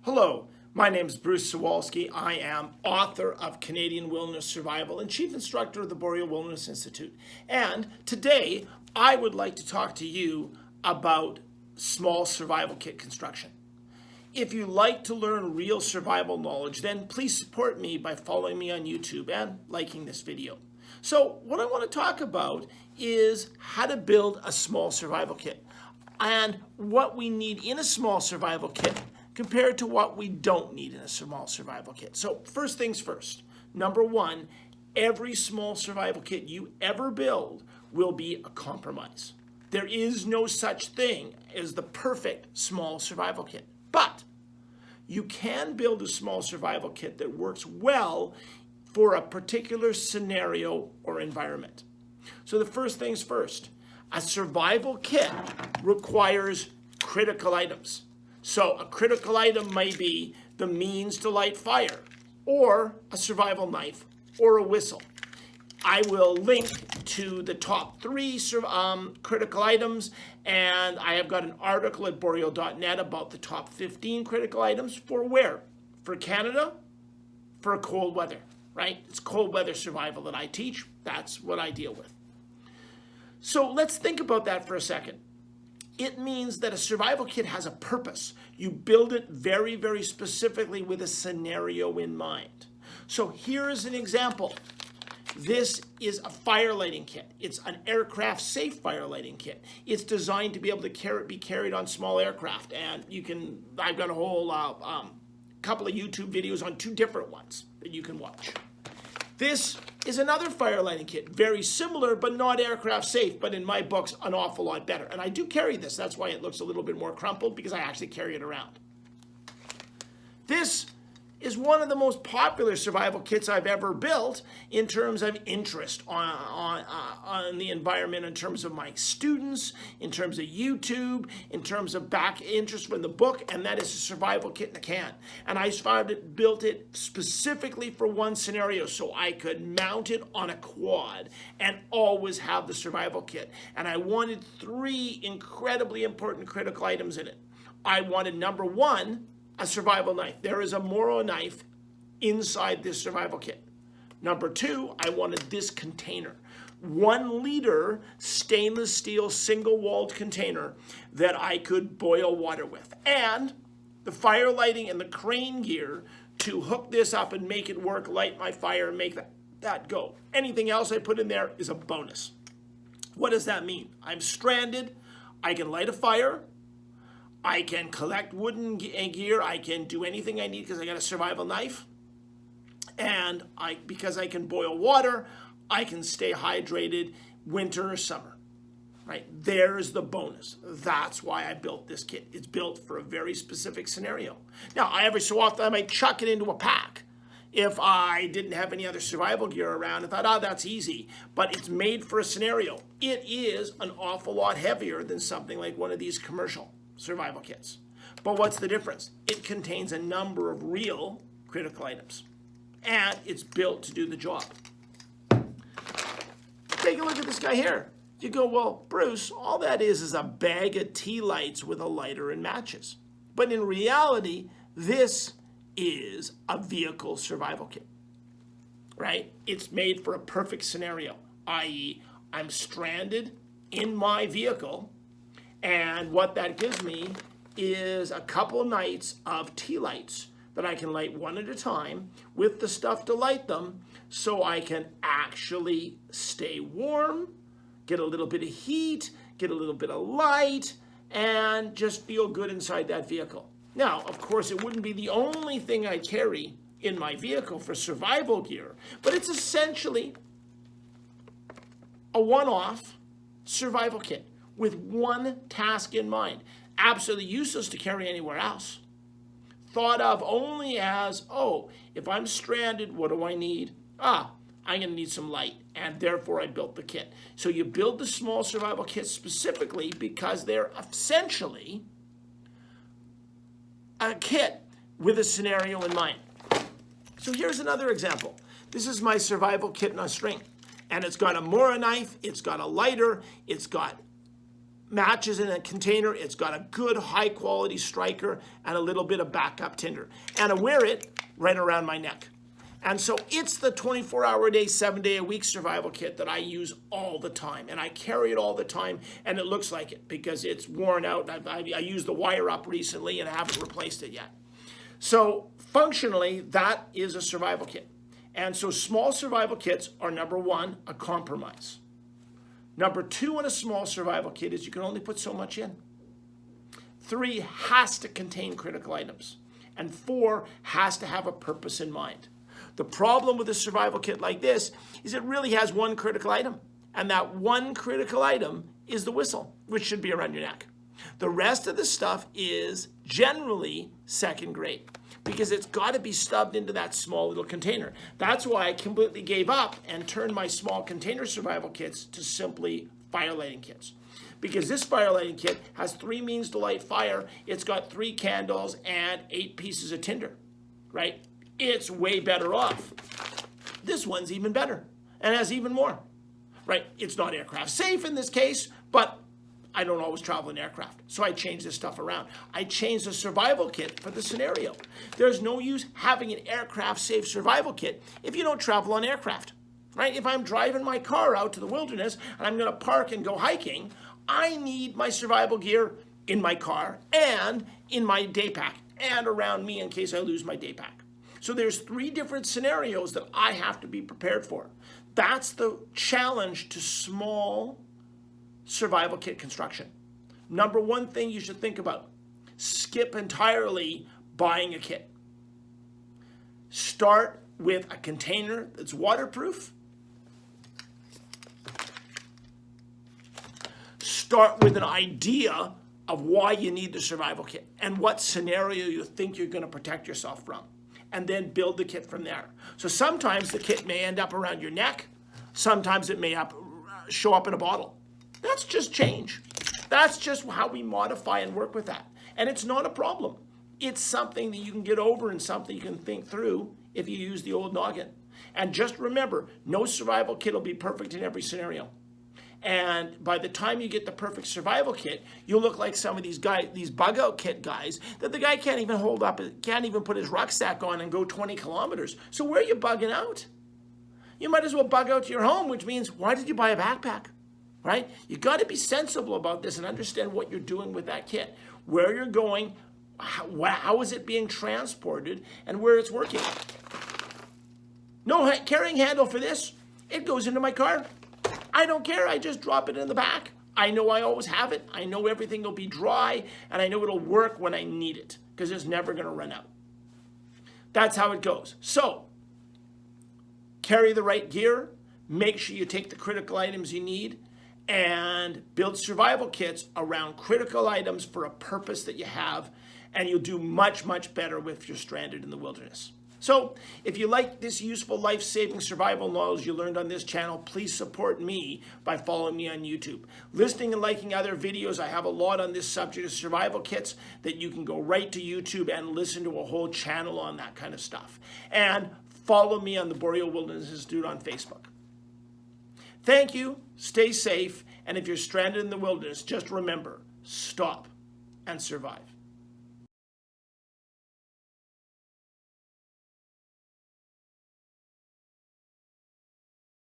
Hello, my name is Bruce Sawalski. I am author of Canadian Wilderness Survival and chief instructor of the Boreal Wilderness Institute. And today, I would like to talk to you about small survival kit construction. If you like to learn real survival knowledge, then please support me by following me on YouTube and liking this video. So what I want to talk about is how to build a small survival kit and what we need in a small survival kit compared to what we don't need in a small survival kit. So first things first, number one, every small survival kit you ever build will be a compromise. There is no such thing as the perfect small survival kit, but you can build a small survival kit that works well for a particular scenario or environment. So the first things first, a survival kit requires critical items. So a critical item may be the means to light fire, or a survival knife, or a whistle. I will link to the top 3 critical items, and I have got an article at boreal.net about the top 15 critical items for where? For Canada, for cold weather, right? It's cold weather survival that I teach. That's what I deal with. So let's think about that for a second. It means that a survival kit has a purpose. You build it very, very specifically with a scenario in mind. So here is an example. This is a fire lighting kit. It's an aircraft safe fire lighting kit. It's designed to be able to be carried on small aircraft. And I've got a whole couple of YouTube videos on 2 different ones that you can watch. This is another fire lighting kit, very similar, but not aircraft safe, but in my books, an awful lot better. And I do carry this. That's why it looks a little bit more crumpled, because I actually carry it around. This is one of the most popular survival kits I've ever built in terms of interest on the environment, in terms of my students, in terms of YouTube, in terms of back interest from the book, and that is a survival kit in a can. And I built it specifically for one scenario, so I could mount it on a quad and always have the survival kit. And I wanted 3 incredibly important critical items in it. I wanted, number 1, a survival knife. There is a Moro knife inside this survival kit. Number 2, I wanted this container. 1 liter stainless steel single-walled container that I could boil water with. And the fire lighting and the crane gear to hook this up and make it work, light my fire, and make that go. Anything else I put in there is a bonus. What does that mean? I'm stranded. I can light a fire. I can collect wooden gear. I can do anything I need because I got a survival knife. And because I can boil water, I can stay hydrated winter or summer. Right? There's the bonus. That's why I built this kit. It's built for a very specific scenario. Now, every so often I might chuck it into a pack if I didn't have any other survival gear around and thought, that's easy. But it's made for a scenario. It is an awful lot heavier than something like one of these commercial survival kits. But what's the difference? It contains a number of real critical items, and it's built to do the job. Take a look at this guy here. You go, well, Bruce, all that is a bag of tea lights with a lighter and matches. But in reality, this is a vehicle survival kit, right? It's made for a perfect scenario, i.e., I'm stranded in my vehicle. And what that gives me is a couple nights of tea lights that I can light one at a time with the stuff to light them, so I can actually stay warm, get a little bit of heat, get a little bit of light, and just feel good inside that vehicle. Now, of course, it wouldn't be the only thing I carry in my vehicle for survival gear, but it's essentially a one-off survival kit with one task in mind. Absolutely useless to carry anywhere else. Thought of only as, if I'm stranded, what do I need? I'm going to need some light, and therefore I built the kit. So you build the small survival kits specifically because they're essentially a kit with a scenario in mind. So here's another example. This is my survival kit on a string, and it's got a Mora knife, it's got a lighter, it's got matches in a container. It's got a good high quality striker and a little bit of backup tinder. And I wear it right around my neck. And so it's the 24-hour a day, 7-day a week survival kit that I use all the time. And I carry it all the time, and it looks like it because it's worn out. I used the wire up recently and I haven't replaced it yet. So functionally, that is a survival kit. And so small survival kits are, number one, a compromise. Number two in a small survival kit is you can only put so much in. 3 has to contain critical items. And 4 has to have a purpose in mind. The problem with a survival kit like this is it really has one critical item. And that one critical item is the whistle, which should be around your neck. The rest of the stuff is generally second grade because it's got to be stuffed into that small little container. That's why I completely gave up and turned my small container survival kits to simply fire lighting kits. Because this fire lighting kit has 3 means to light fire. It's got 3 candles and 8 pieces of tinder, right? It's way better off. This one's even better and has even more, right? It's not aircraft safe in this case, but I don't always travel in aircraft, so I change this stuff around. I change the survival kit for the scenario. There's no use having an aircraft safe survival kit if you don't travel on aircraft, right? If I'm driving my car out to the wilderness and I'm gonna park and go hiking, I need my survival gear in my car and in my day pack and around me in case I lose my day pack. So there's 3 different scenarios that I have to be prepared for. That's the challenge to small survival kit construction. Number one thing you should think about, skip entirely buying a kit. Start with a container that's waterproof. Start with an idea of why you need the survival kit and what scenario you think you're going to protect yourself from. And then build the kit from there. So sometimes the kit may end up around your neck. Sometimes it may show up in a bottle. That's just change. That's just how we modify and work with that. And it's not a problem. It's something that you can get over and something you can think through if you use the old noggin. And just remember, no survival kit will be perfect in every scenario. And by the time you get the perfect survival kit, you'll look like some of these guys, these bug out kit guys, that the guy can't even hold up, can't even put his rucksack on and go 20 kilometers. So where are you bugging out? You might as well bug out to your home, which means, why did you buy a backpack, right? You got to be sensible about this and understand what you're doing with that kit, where you're going, how is it being transported, and where it's working. No carrying handle for this. It goes into my car. I don't care, I just drop it in the back. I know I always have it. I know everything will be dry, and I know it'll work when I need it, because it's never gonna run out. That's how it goes. So, carry the right gear, make sure you take the critical items you need, and build survival kits around critical items for a purpose that you have, and you'll do much, much better if you're stranded in the wilderness. So if you like this useful life-saving survival knowledge you learned on this channel, please support me by following me on YouTube. Listening and liking other videos, I have a lot on this subject of survival kits that you can go right to YouTube and listen to a whole channel on that kind of stuff. And follow me on the Boreal Wilderness Institute on Facebook. Thank you, stay safe, and if you're stranded in the wilderness, just remember, stop and survive.